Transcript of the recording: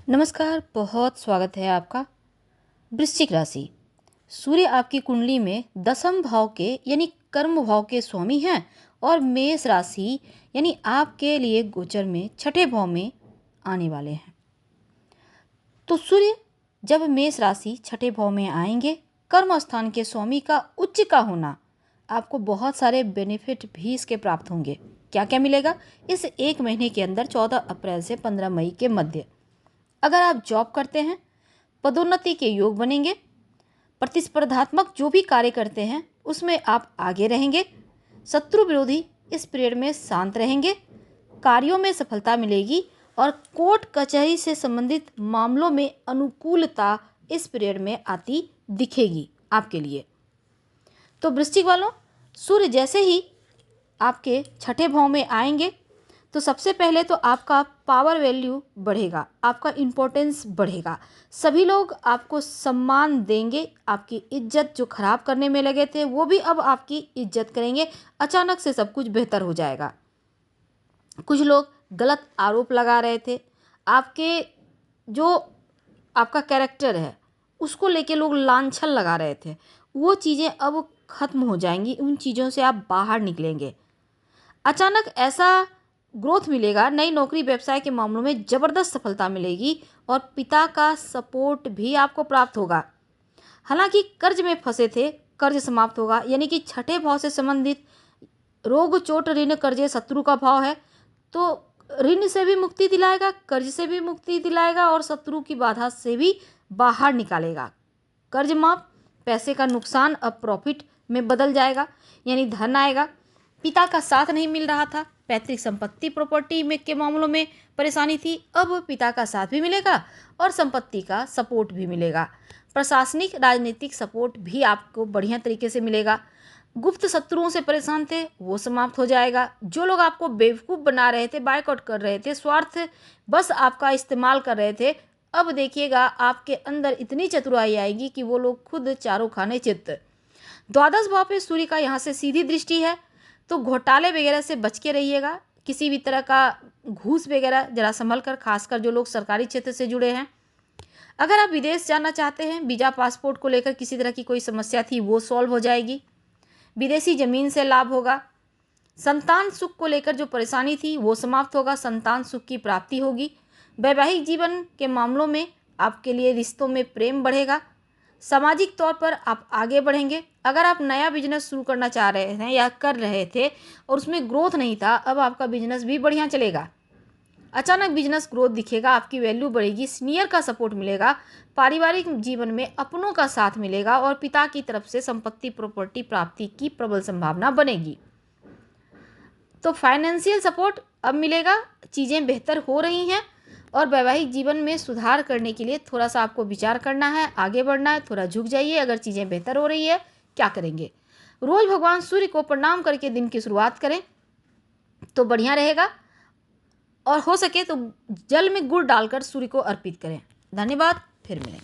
नमस्कार, बहुत स्वागत है आपका। वृश्चिक राशि। सूर्य आपकी कुंडली में दसम भाव के यानी कर्म भाव के स्वामी हैं और मेष राशि यानी आपके लिए गोचर में छठे भाव में आने वाले हैं। तो सूर्य जब मेष राशि छठे भाव में आएंगे, कर्म स्थान के स्वामी का उच्च का होना, आपको बहुत सारे बेनिफिट भी इसके प्राप्त होंगे। क्या क्या मिलेगा इस एक महीने के अंदर, 14 अप्रैल से 15 मई के मध्य। अगर आप जॉब करते हैं, पदोन्नति के योग बनेंगे। प्रतिस्पर्धात्मक जो भी कार्य करते हैं उसमें आप आगे रहेंगे। शत्रु विरोधी इस पीरियड में शांत रहेंगे। कार्यों में सफलता मिलेगी और कोर्ट कचहरी से संबंधित मामलों में अनुकूलता इस पीरियड में आती दिखेगी आपके लिए। तो वृश्चिक वालों, सूर्य जैसे ही आपके छठे भाव में आएंगे तो सबसे पहले तो आपका पावर वैल्यू बढ़ेगा, आपका इम्पोर्टेंस बढ़ेगा। सभी लोग आपको सम्मान देंगे। आपकी इज्जत जो खराब करने में लगे थे वो भी अब आपकी इज्जत करेंगे। अचानक से सब कुछ बेहतर हो जाएगा। कुछ लोग गलत आरोप लगा रहे थे, आपके जो आपका कैरेक्टर है उसको लेके लोग लांछन लगा रहे थे, वो चीज़ें अब खत्म हो जाएंगी। उन चीज़ों से आप बाहर निकलेंगे। अचानक ऐसा ग्रोथ मिलेगा, नई नौकरी व्यवसाय के मामलों में ज़बरदस्त सफलता मिलेगी और पिता का सपोर्ट भी आपको प्राप्त होगा। हालांकि कर्ज में फंसे थे, कर्ज समाप्त होगा, यानी कि छठे भाव से संबंधित रोग चोट ऋण कर्जे शत्रु का भाव है, तो ऋण से भी मुक्ति दिलाएगा, कर्ज से भी मुक्ति दिलाएगा और शत्रु की बाधा से भी बाहर निकालेगा। कर्ज माफ, पैसे का नुकसान अब प्रॉफिट में बदल जाएगा, यानी धन आएगा। पिता का साथ नहीं मिल रहा था, पैतृक संपत्ति प्रॉपर्टी में के मामलों में परेशानी थी, अब पिता का साथ भी मिलेगा और संपत्ति का सपोर्ट भी मिलेगा। प्रशासनिक राजनीतिक सपोर्ट भी आपको बढ़िया तरीके से मिलेगा। गुप्त शत्रुओं से परेशान थे वो समाप्त हो जाएगा। जो लोग आपको बेवकूफ़ बना रहे थे, बायकॉट कर रहे थे, स्वार्थ बस आपका इस्तेमाल कर रहे थे, अब देखिएगा आपके अंदर इतनी चतुराई आएगी कि वो लोग खुद चारों खाने चित्त। द्वादश भाव पे सूर्य का यहाँ से सीधी दृष्टि है, तो घोटाले वगैरह से बच के रहिएगा। किसी भी तरह का घूस वगैरह जरा संभल कर, खासकर जो लोग सरकारी क्षेत्र से जुड़े हैं। अगर आप विदेश जाना चाहते हैं, वीज़ा पासपोर्ट को लेकर किसी तरह की कोई समस्या थी वो सॉल्व हो जाएगी। विदेशी ज़मीन से लाभ होगा। संतान सुख को लेकर जो परेशानी थी वो समाप्त होगा, संतान सुख की प्राप्ति होगी। वैवाहिक जीवन के मामलों में आपके लिए रिश्तों में प्रेम बढ़ेगा। सामाजिक तौर पर आप आगे बढ़ेंगे। अगर आप नया बिजनेस शुरू करना चाह रहे हैं या कर रहे थे और उसमें ग्रोथ नहीं था, अब आपका बिजनेस भी बढ़िया चलेगा। अचानक बिजनेस ग्रोथ दिखेगा, आपकी वैल्यू बढ़ेगी, सीनियर का सपोर्ट मिलेगा। पारिवारिक जीवन में अपनों का साथ मिलेगा और पिता की तरफ से संपत्ति प्रॉपर्टी प्राप्ति की प्रबल संभावना बनेगी। तो फाइनेंशियल सपोर्ट अब मिलेगा, चीज़ें बेहतर हो रही हैं और वैवाहिक जीवन में सुधार करने के लिए थोड़ा सा आपको विचार करना है, आगे बढ़ना है। थोड़ा झुक जाइए, अगर चीज़ें बेहतर हो रही है क्या करेंगे। रोज भगवान सूर्य को प्रणाम करके दिन की शुरुआत करें तो बढ़िया रहेगा और हो सके तो जल में गुड़ डालकर सूर्य को अर्पित करें। धन्यवाद, फिर मिलेंगे।